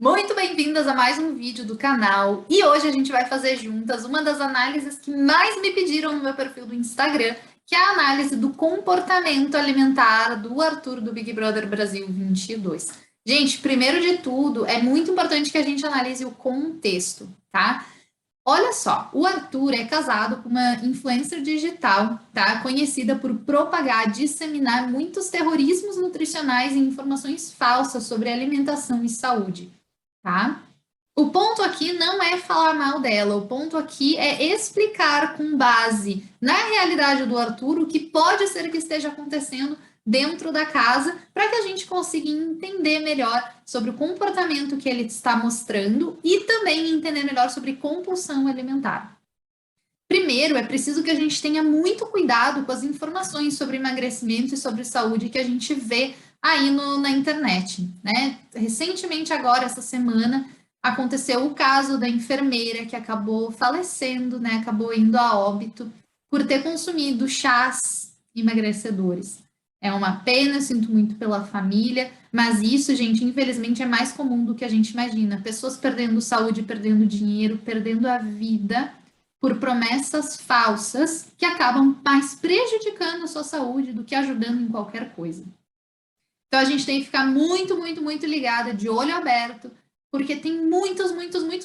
Muito bem-vindas a mais um vídeo do canal. E hoje a gente vai fazer juntas uma das análises que mais me pediram no meu perfil do Instagram, que é a análise do comportamento alimentar do Arthur do Big Brother Brasil 22. Gente, primeiro de tudo, é muito importante que a gente analise o contexto, tá? Olha só, o Arthur é casado com uma influencer digital, tá? Conhecida por propagar, disseminar muitos terrorismos nutricionais e informações falsas sobre alimentação e saúde, tá? O ponto aqui não é falar mal dela, o ponto aqui é explicar com base na realidade do Arthur o que pode ser que esteja acontecendo dentro da casa, para que a gente consiga entender melhor sobre o comportamento que ele está mostrando e também entender melhor sobre compulsão alimentar. Primeiro, é preciso que a gente tenha muito cuidado com as informações sobre emagrecimento e sobre saúde que a gente vê aí na internet, né? Recentemente, agora, essa semana, aconteceu o caso da enfermeira que acabou falecendo, né? Acabou indo a óbito por ter consumido chás emagrecedores. É uma pena, sinto muito pela família, mas isso, gente, infelizmente é mais comum do que a gente imagina. Pessoas perdendo saúde, perdendo dinheiro, perdendo a vida por promessas falsas que acabam mais prejudicando a sua saúde do que ajudando em qualquer coisa. Então a gente tem que ficar muito, muito, muito ligada, de olho aberto, porque tem muitos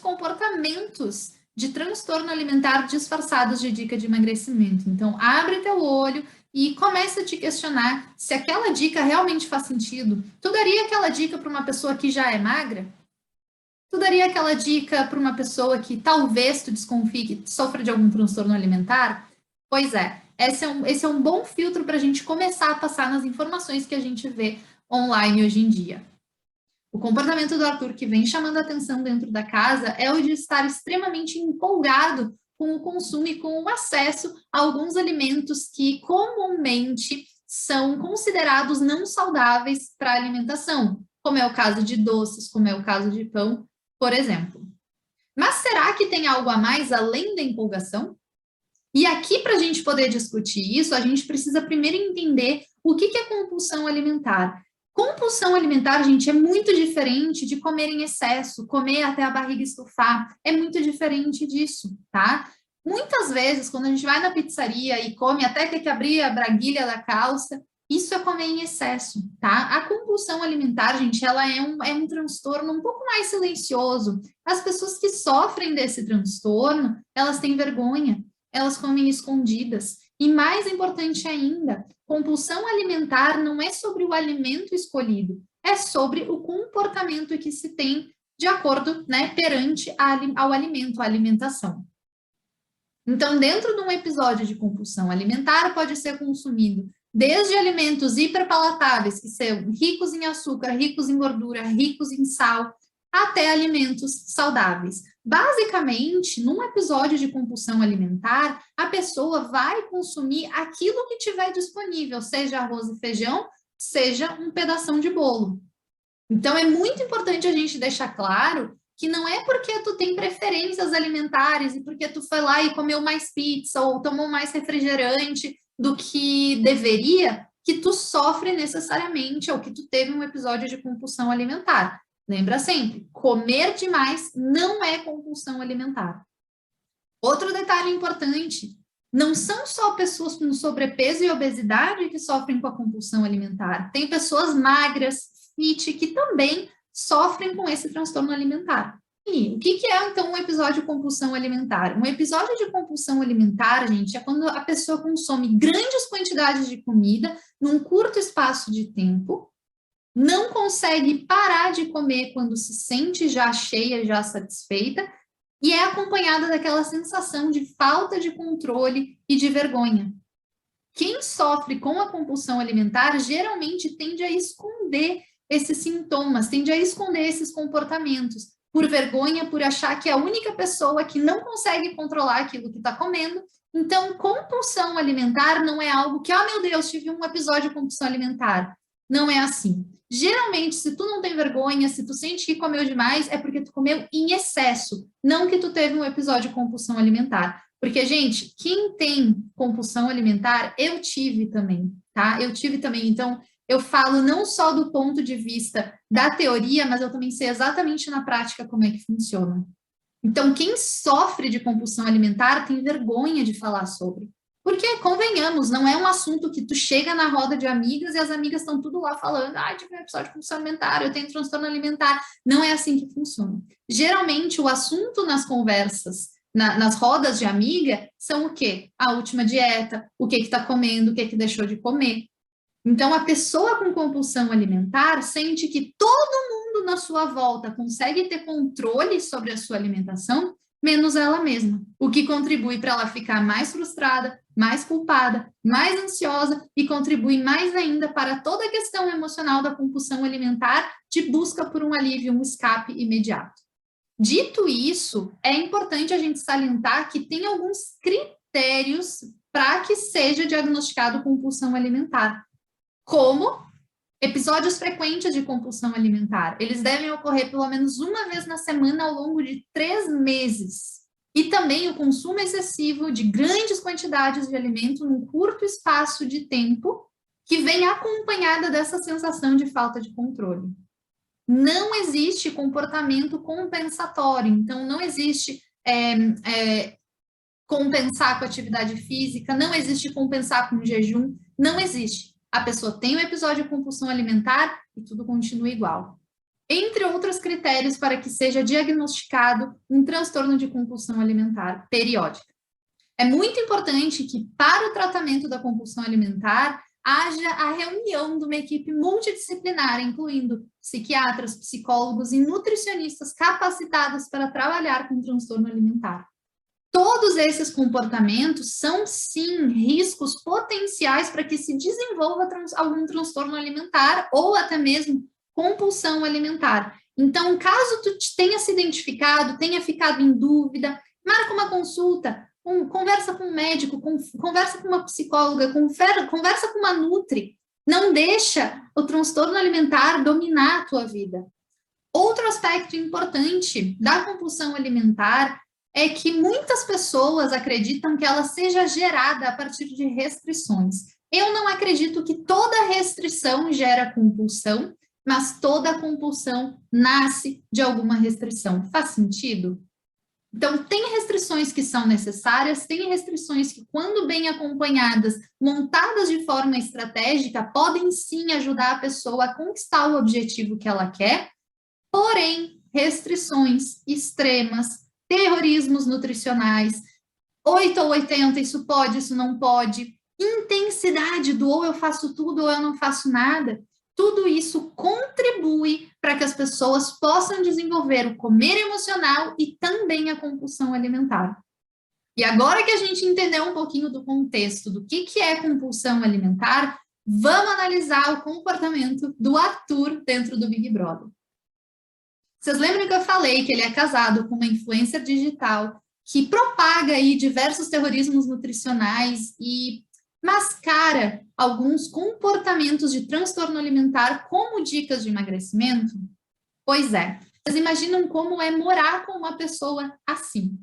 comportamentos de transtorno alimentar disfarçados de dica de emagrecimento. Então abre teu olho e começa a te questionar se aquela dica realmente faz sentido. Tu daria aquela dica para uma pessoa que já é magra? Tu daria aquela dica para uma pessoa que talvez tu desconfie que sofra de algum transtorno alimentar? Pois é, esse é um bom filtro para a gente começar a passar nas informações que a gente vê online hoje em dia. O comportamento do Arthur que vem chamando a atenção dentro da casa é o de estar extremamente empolgado com o consumo e com o acesso a alguns alimentos que comumente são considerados não saudáveis para a alimentação, como é o caso de doces, como é o caso de pão, por exemplo. Mas será que tem algo a mais além da empolgação? E aqui, para a gente poder discutir isso, a gente precisa primeiro entender o que é compulsão alimentar. Compulsão alimentar, gente, é muito diferente de comer em excesso, comer até a barriga estufar. É muito diferente disso, tá? Muitas vezes, quando a gente vai na pizzaria e come até ter que abrir a braguilha da calça, isso é comer em excesso, tá? A compulsão alimentar, gente, ela é um transtorno um pouco mais silencioso. As pessoas que sofrem desse transtorno, elas têm vergonha, elas comem escondidas. E mais importante ainda, compulsão alimentar não é sobre o alimento escolhido, é sobre o comportamento que se tem de acordo, né, perante ao alimento, à alimentação. Então, dentro de um episódio de compulsão alimentar, pode ser consumido desde alimentos hiperpalatáveis, que são ricos em açúcar, ricos em gordura, ricos em sal, até alimentos saudáveis. Basicamente, num episódio de compulsão alimentar, a pessoa vai consumir aquilo que tiver disponível, seja arroz e feijão, seja um pedação de bolo. Então, é muito importante a gente deixar claro que não é porque tu tem preferências alimentares e porque tu foi lá e comeu mais pizza ou tomou mais refrigerante do que deveria, que tu sofre necessariamente ou que tu teve um episódio de compulsão alimentar. Lembra sempre, comer demais não é compulsão alimentar. Outro detalhe importante, não são só pessoas com sobrepeso e obesidade que sofrem com a compulsão alimentar. Tem pessoas magras, fit, que também sofrem com esse transtorno alimentar. E o que é, então, um episódio de compulsão alimentar? Um episódio de compulsão alimentar, gente, é quando a pessoa consome grandes quantidades de comida num curto espaço de tempo, não consegue parar de comer quando se sente já cheia, já satisfeita, e é acompanhada daquela sensação de falta de controle e de vergonha. Quem sofre com a compulsão alimentar geralmente tende a esconder esses sintomas, tende a esconder esses comportamentos, por vergonha, por achar que é a única pessoa que não consegue controlar aquilo que está comendo. Então, compulsão alimentar não é algo que, oh meu Deus, tive um episódio de compulsão alimentar. Não é assim. Geralmente, se tu não tem vergonha, se tu sente que comeu demais, é porque tu comeu em excesso, não que tu teve um episódio de compulsão alimentar. Porque, gente, quem tem compulsão alimentar, eu tive também, tá? Eu tive também. Então, eu falo não só do ponto de vista da teoria, mas eu também sei exatamente na prática como é que funciona. Então, quem sofre de compulsão alimentar tem vergonha de falar sobre. Porque, convenhamos, não é um assunto que tu chega na roda de amigas e as amigas estão tudo lá falando, tive um episódio de compulsão alimentar, eu tenho transtorno alimentar. Não é assim que funciona. Geralmente, o assunto nas conversas, nas rodas de amiga, são o quê? A última dieta, o que está comendo, o que deixou de comer. Então, a pessoa com compulsão alimentar sente que todo mundo na sua volta consegue ter controle sobre a sua alimentação, menos ela mesma, o que contribui para ela ficar mais frustrada, mais culpada, mais ansiosa e contribui mais ainda para toda a questão emocional da compulsão alimentar de busca por um alívio, um escape imediato. Dito isso, é importante a gente salientar que tem alguns critérios para que seja diagnosticado compulsão alimentar, como episódios frequentes de compulsão alimentar. Eles devem ocorrer pelo menos uma vez na semana ao longo de 3 meses. E também o consumo excessivo de grandes quantidades de alimento num curto espaço de tempo, que vem acompanhada dessa sensação de falta de controle. Não existe comportamento compensatório, então não existe compensar com atividade física, não existe compensar com jejum, não existe. A pessoa tem um episódio de compulsão alimentar e tudo continua igual. Entre outros critérios para que seja diagnosticado um transtorno de compulsão alimentar periódica. É muito importante que, para o tratamento da compulsão alimentar, haja a reunião de uma equipe multidisciplinar, incluindo psiquiatras, psicólogos e nutricionistas capacitados para trabalhar com transtorno alimentar. Todos esses comportamentos são, sim, riscos potenciais para que se desenvolva algum transtorno alimentar ou até mesmo compulsão alimentar. Então, caso tu tenha se identificado, tenha ficado em dúvida, marca uma consulta, conversa com um médico, conversa com uma psicóloga, conversa com uma nutri. Não deixa o transtorno alimentar dominar a tua vida. Outro aspecto importante da compulsão alimentar é que muitas pessoas acreditam que ela seja gerada a partir de restrições. Eu não acredito que toda restrição gera compulsão, mas toda compulsão nasce de alguma restrição. Faz sentido? Então, tem restrições que são necessárias, tem restrições que, quando bem acompanhadas, montadas de forma estratégica, podem sim ajudar a pessoa a conquistar o objetivo que ela quer, porém, restrições extremas, terrorismos nutricionais, 8 ou 80, isso pode, isso não pode, intensidade do ou eu faço tudo ou eu não faço nada, tudo isso contribui para que as pessoas possam desenvolver o comer emocional e também a compulsão alimentar. E agora que a gente entendeu um pouquinho do contexto do que é compulsão alimentar, vamos analisar o comportamento do Arthur dentro do Big Brother. Vocês lembram que eu falei que ele é casado com uma influencer digital que propaga aí diversos terrorismos nutricionais e mascara alguns comportamentos de transtorno alimentar como dicas de emagrecimento? Pois é, vocês imaginam como é morar com uma pessoa assim.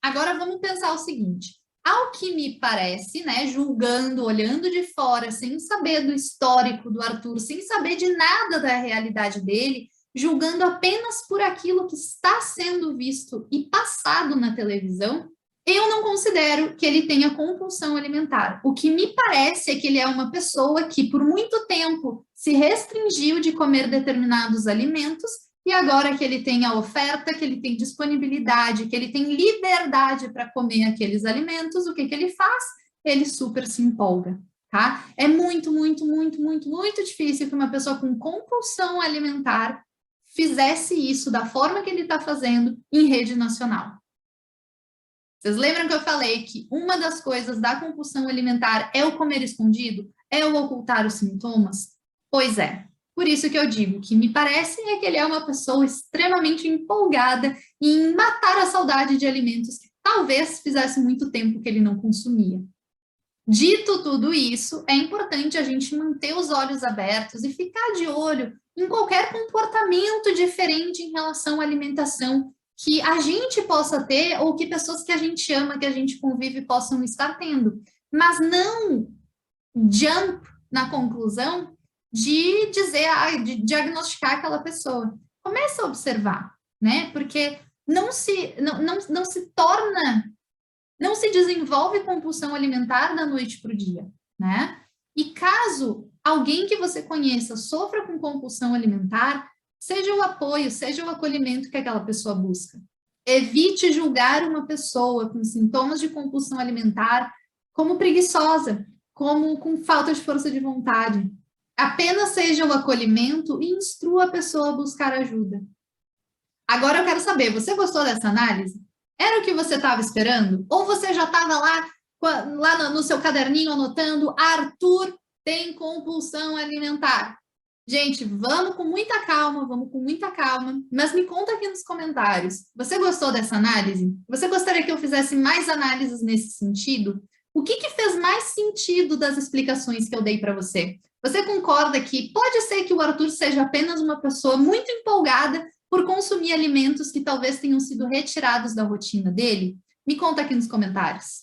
Agora vamos pensar o seguinte, ao que me parece, né, julgando, olhando de fora, sem saber do histórico do Arthur, sem saber de nada da realidade dele, julgando apenas por aquilo que está sendo visto e passado na televisão, eu não considero que ele tenha compulsão alimentar. O que me parece é que ele é uma pessoa que, por muito tempo, se restringiu de comer determinados alimentos e agora que ele tem a oferta, que ele tem disponibilidade, que ele tem liberdade para comer aqueles alimentos, o que ele faz? Ele super se empolga. Tá? É muito, muito, muito, muito, muito difícil que uma pessoa com compulsão alimentar fizesse isso da forma que ele está fazendo em rede nacional. Vocês lembram que eu falei que uma das coisas da compulsão alimentar é o comer escondido? É o ocultar os sintomas? Pois é. Por isso que eu digo que me parece é que ele é uma pessoa extremamente empolgada em matar a saudade de alimentos que talvez fizesse muito tempo que ele não consumia. Dito tudo isso, é importante a gente manter os olhos abertos e ficar de olho em qualquer comportamento diferente em relação à alimentação que a gente possa ter ou que pessoas que a gente ama, que a gente convive, possam estar tendo. Mas não jump na conclusão de dizer, de diagnosticar aquela pessoa. Começa a observar, né? Porque não se torna, não se desenvolve compulsão alimentar da noite para o dia, né? E caso alguém que você conheça sofra com compulsão alimentar, seja o apoio, seja o acolhimento que aquela pessoa busca. Evite julgar uma pessoa com sintomas de compulsão alimentar como preguiçosa, como com falta de força de vontade. Apenas seja o acolhimento e instrua a pessoa a buscar ajuda. Agora eu quero saber, você gostou dessa análise? Era o que você estava esperando? Ou você já estava lá no seu caderninho anotando, Arthur tem compulsão alimentar? Gente, vamos com muita calma, mas me conta aqui nos comentários. Você gostou dessa análise? Você gostaria que eu fizesse mais análises nesse sentido? O que fez mais sentido das explicações que eu dei para você? Você concorda que pode ser que o Arthur seja apenas uma pessoa muito empolgada por consumir alimentos que talvez tenham sido retirados da rotina dele? Me conta aqui nos comentários.